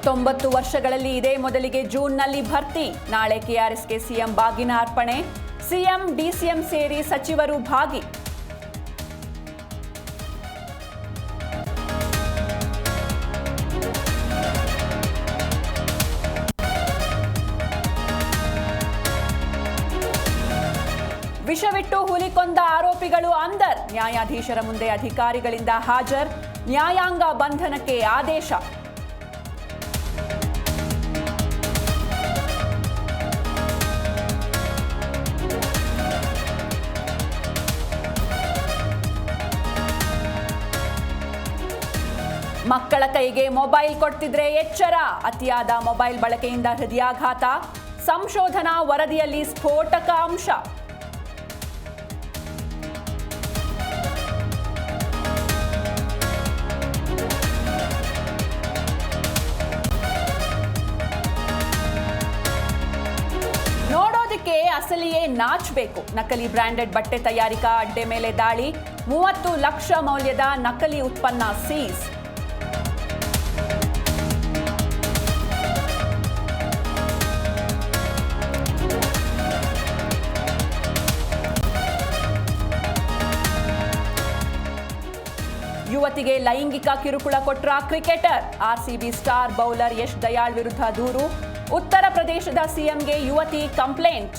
90 ವರ್ಷಗಳಲ್ಲಿ ಇದೇ ಮೊದಲಿಗೆ ಜೂನ್ನಲ್ಲಿ ಭರ್ತಿ. ನಾಳೆ ಕೆಆರ್ಎಸ್ಗೆ ಸಿಎಂ ಬಾಗಿನ ಅರ್ಪಣೆ. ಸಿಎಂ ಡಿಸಿಎಂ ಸೇರಿ ಸಚಿವರು ಭಾಗಿ. ವಿಷವಿಟ್ಟು ಹುಲಿ ಕೊಂದ ಆರೋಪಿಗಳು ಅಂದರ್. ನ್ಯಾಯಾಧೀಶರ ಮುಂದೆ ಅಧಿಕಾರಿಗಳಿಂದ ಹಾಜರ್. ನ್ಯಾಯಾಂಗ ಬಂಧನಕ್ಕೆ ಆದೇಶ. ಮಕ್ಕಳ ಕೈಗೆ ಮೊಬೈಲ್ ಕೊಡ್ತಿದ್ರೆ ಎಚ್ಚರ. ಅತಿಯಾದ ಮೊಬೈಲ್ ಬಳಕೆಯಿಂದ ಹೃದಯಾಘಾತ. ಸಂಶೋಧನಾ ವರದಿಯಲ್ಲಿ ಸ್ಫೋಟಕ ಅಂಶ. ನೋಡೋದಕ್ಕೆ ಅಸಲಿಯೇ ನಾಚಬೇಕು. ನಕಲಿ ಬ್ರಾಂಡೆಡ್ ಬಟ್ಟೆ ತಯಾರಿಕಾ ಅಡ್ಡೆ ಮೇಲೆ ದಾಳಿ. 30 ಲಕ್ಷ ಮೌಲ್ಯದ ನಕಲಿ ಉತ್ಪನ್ನ ಸೀಸ್. ಯುವತಿಗೆ ಲೈಂಗಿಕ ಕಿರುಕುಳ ಕೊಟ್ರ cricketer. RCB star bowler Yash Dayal ವಿರುದ್ಧ ದೂರು. ಉತ್ತರ ಪ್ರದೇಶದ ಸಿಎಂಗೆ ಯುವತಿ ಕಂಪ್ಲೇಂಟ್.